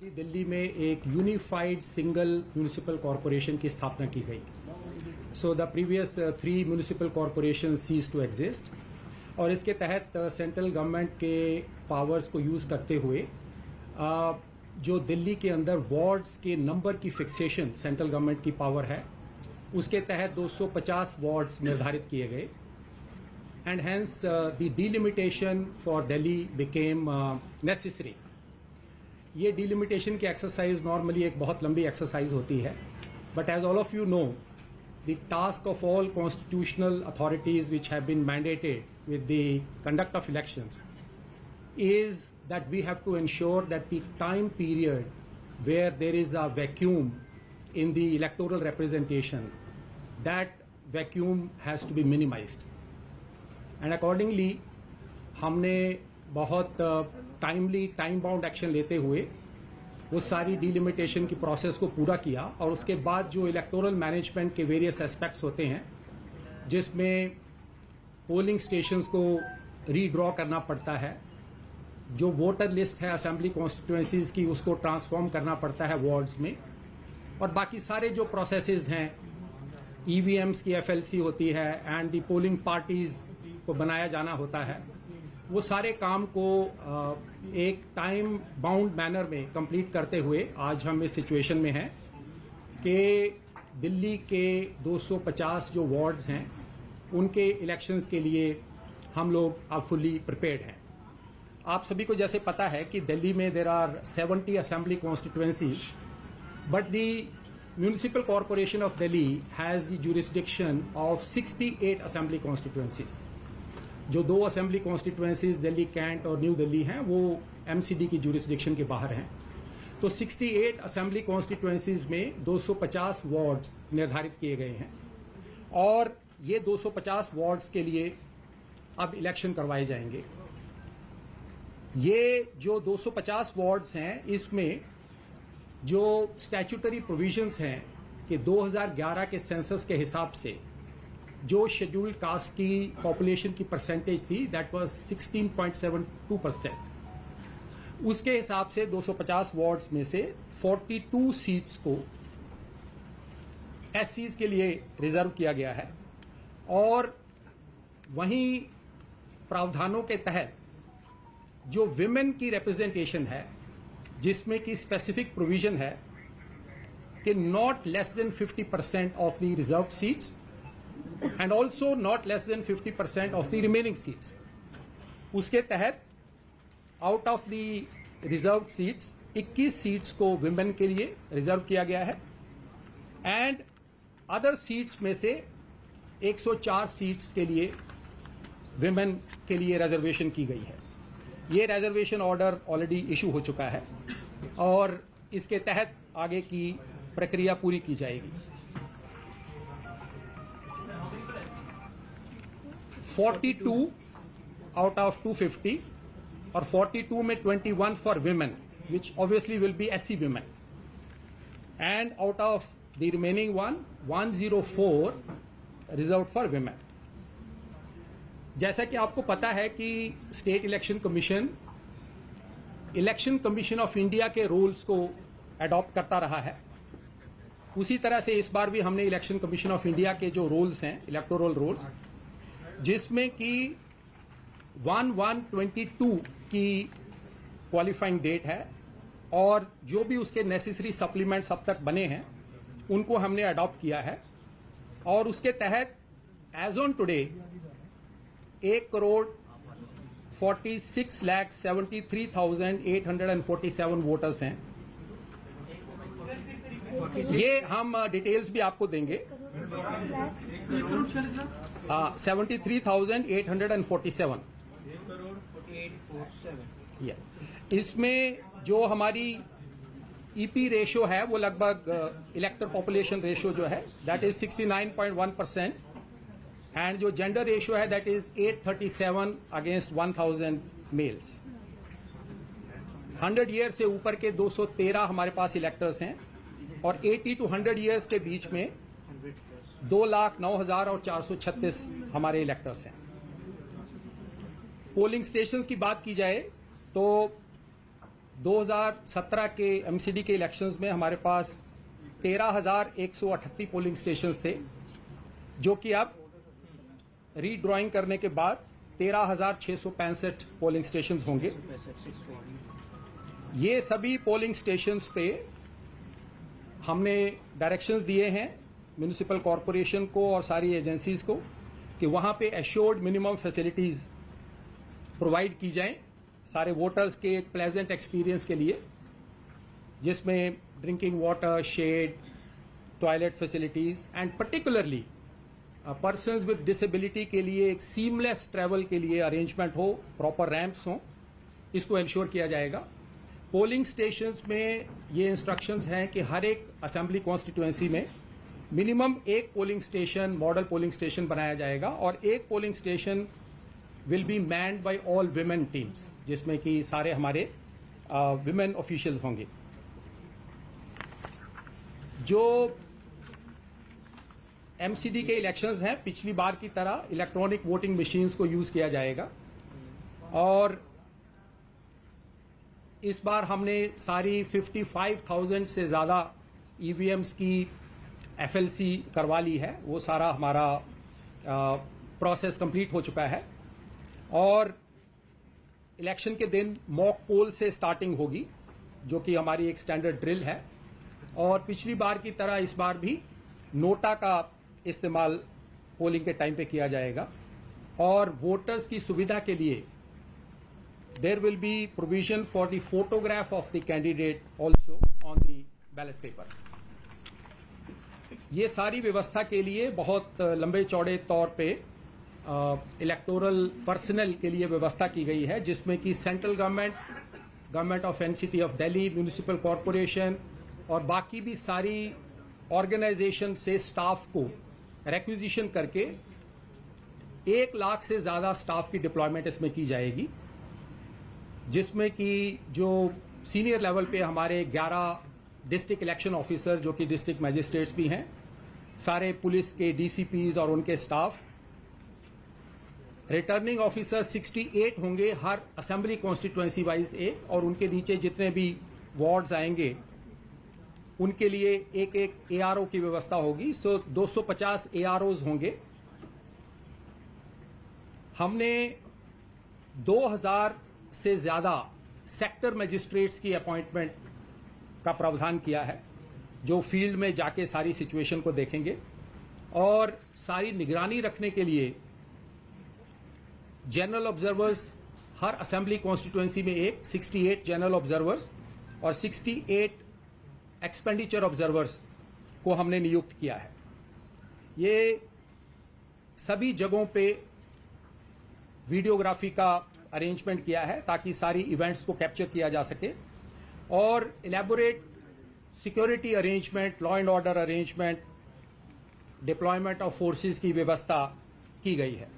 दिल्ली में एक unified single municipal corporation की स्थापना की गई। So the previous 3 municipal corporation cease to exist और इसके तहत सेंट्रल गवर्नमेंट के पावर्स को यूज करते हुए जो दिल्ली के अंदर वार्ड्स के नंबर की फिक्सेशन सेंट्रल गवर्नमेंट की पावर है, उसके तहत 250 वार्ड्स निर्धारित किए गए and hence the delimitation for Delhi became necessary. ये डिलिमिटेशन की एक्सरसाइज नॉर्मली एक बहुत लंबी एक्सरसाइज होती है, but as all of you know the task of all constitutional authorities which have been mandated with the conduct of elections is that we have to ensure that the time period where there is a vacuum in the electoral representation, that vacuum has to be minimized. And accordingly, हमने बहुत timely time bound action लेते हुए वो सारी delimitation की process को पूरा किया और उसके बाद जो इलेक्टोरल मैनेजमेंट के वेरियस एस्पेक्ट्स होते हैं, जिसमें पोलिंग स्टेशंस को रीड्रॉ करना पड़ता है, जो वोटर लिस्ट है असेंबली कॉन्स्टिट्यूएंसीज की उसको ट्रांसफॉर्म करना पड़ता है वार्ड्स में, और बाकी सारे जो प्रोसेसेस हैं, ईवीएम्स की एफएलसी होती है एंड दी पोलिंग पार्टीज को बनाया जाना होता है, वो सारे काम को एक टाइम बाउंड मैनर में कंप्लीट करते हुए आज हम इस सिचुएशन में हैं कि दिल्ली के 250 जो वार्ड्स हैं उनके इलेक्शंस के लिए हम लोग अब फुल्ली प्रिपेयर्ड हैं। आप सभी को जैसे पता है कि दिल्ली में there are 70 assembly constituencies, but the municipal corporation of Delhi has the jurisdiction of 68 assembly constituencies. जो 2 असेंबली कॉन्स्टिट्यूएंसीज दिल्ली कैंट और न्यू दिल्ली हैं वो एमसीडी की ज्यूरिसडिक्शन के बाहर हैं। तो 68 असेंबली कॉन्स्टिट्यूएंसीज में 250 वार्ड्स निर्धारित किए गए हैं और ये 250 वार्ड्स के लिए अब इलेक्शन करवाए जाएंगे। ये जो 250 वार्ड्स हैं, इसमें जो स्टैट्यूटरी प्रोविजंस हैं कि 2011 के सेंसस के हिसाब से जो शेड्यूल्ड कास्ट की पॉपुलेशन की परसेंटेज थी दैट वाज 16.72%। उसके हिसाब से 250 वार्ड्स में से 42 सीट्स को एससीज के लिए रिजर्व किया गया है और वहीं प्रावधानों के तहत जो विमेन की रिप्रेजेंटेशन है, जिसमें की स्पेसिफिक प्रोविजन है कि not less than 50% of the reserve seats and also not less than 50% of the remaining seats. उसके तहत out of the reserve seats 21 seats को विमेन के लिए रिजर्व किया गया है एंड अदर सीट्स में से 104 सीट्स के लिए विमेन के लिए रिजर्वेशन की गई है। ये रिजर्वेशन ऑर्डर ऑलरेडी इशू हो चुका है और इसके तहत आगे की प्रक्रिया पूरी की जाएगी। 42 आउट ऑफ 250 और 42 में 21 for women which obviously will be SC women and out of the remaining 104 reserve for women. जैसा कि आपको पता है कि state election commission of India के रूल्स को अडॉप्ट करता रहा है, उसी तरह से इस बार भी हमने इलेक्शन कमीशन ऑफ इंडिया के जो रूल्स हैं, इलेक्टोरल रूल्स, जिसमें कि 1/1/22 की क्वालिफाइंग डेट है और जो भी उसके नेसेसरी सप्लीमेंट्स अब तक बने हैं उनको हमने अडॉप्ट किया है और उसके तहत एज ऑन टुडे 1,46,73,847 वोटर्स हैं। ये हम डिटेल्स भी आपको देंगे। 73,847। इसमें जो हमारी ईपी रेशियो है वो लगभग इलेक्टर पॉपुलेशन रेशियो जो है दैट इज 69.1% एंड जो जेंडर रेशियो है that is 837 against 1000 males. 100 year से ऊपर के 213 हमारे पास इलेक्टर्स हैं और 80 to 100 ईयर्स के बीच में 2,09,436 हमारे इलेक्टर्स हैं। पोलिंग स्टेशंस की बात की जाए तो 2017 के एमसीडी के इलेक्शंस में हमारे पास 13,138 पोलिंग स्टेशंस थे, जो कि अब रीड्राइंग करने के बाद 13,665 पोलिंग स्टेशंस होंगे। ये सभी पोलिंग स्टेशंस पे हमने डायरेक्शंस दिए हैं म्युनिसिपल कॉरपोरेशन को और सारी एजेंसीज को कि वहां पे एश्योर्ड मिनिमम फैसिलिटीज प्रोवाइड की जाएं सारे वोटर्स के एक प्लेजेंट एक्सपीरियंस के लिए, जिसमें drinking water, shade, toilet facilities and particularly persons with disability के लिए एक सीमलेस ट्रैवल के लिए अरेंजमेंट हो, प्रॉपर रैंप्स हो, इसको इंश्योर किया जाएगा। पोलिंग स्टेशंस में ये इंस्ट्रक्शंस हैं कि हर एक असेंबली कॉन्स्टिट्यूएंसी में मिनिमम एक polling station, model polling station बनाया जाएगा और एक polling station will be manned by all women teams, जिसमें कि सारे हमारे विमेन ऑफिशियल्स होंगे। जो एमसीडी के इलेक्शंस हैं, पिछली बार की तरह इलेक्ट्रॉनिक वोटिंग मशीन्स को यूज किया जाएगा और इस बार हमने सारी 55,000 से ज्यादा ईवीएम्स की एफएलसी करवा ली है। वो सारा हमारा प्रोसेस कंप्लीट हो चुका है और इलेक्शन के दिन मॉक पोल से स्टार्टिंग होगी, जो कि हमारी एक स्टैंडर्ड ड्रिल है। और पिछली बार की तरह इस बार भी नोटा का इस्तेमाल पोलिंग के टाइम पे किया जाएगा और वोटर्स की सुविधा के लिए there will be provision for the photograph of the candidate also on the ballot paper. ये सारी व्यवस्था के लिए बहुत लंबे चौड़े तौर पे इलेक्टोरल पर्सनल के लिए व्यवस्था की गई है, जिसमें कि central government, government of NCT of Delhi, municipal corporation और बाकी भी सारी ऑर्गेनाइजेशन से स्टाफ को रिक्विजिशन करके 1 लाख से ज्यादा स्टाफ की डिप्लॉयमेंट इसमें की जाएगी, जिसमें कि जो सीनियर लेवल पे हमारे 11 डिस्ट्रिक्ट इलेक्शन ऑफिसर, जो कि डिस्ट्रिक्ट मैजिस्ट्रेट्स भी हैं, सारे पुलिस के डीसीपीज और उनके स्टाफ, रिटर्निंग ऑफिसर 68 होंगे हर असेंबली कॉन्स्टिट्यूएंसी वाइज एक, और उनके नीचे जितने भी वार्ड्स आएंगे उनके लिए एक एक एआरओ की व्यवस्था होगी। सो 250 एआरओज होंगे। हमने 2000 से ज्यादा सेक्टर मजिस्ट्रेट्स की अपॉइंटमेंट का प्रावधान किया है, जो फील्ड में जाके सारी सिचुएशन को देखेंगे और सारी निगरानी रखने के लिए जनरल ऑब्जर्वर्स हर असेंबली कॉन्स्टिट्यूएंसी में एक 68 जनरल ऑब्जर्वर्स और 68 एक्सपेंडिचर ऑब्जर्वर्स को हमने नियुक्त किया है। ये सभी जगहों पे वीडियोग्राफी का अरेंजमेंट किया है ताकि सारी इवेंट्स को कैप्चर किया जा सके और elaborate security arrangement, law and order arrangement, deployment of forces की व्यवस्था की गई है।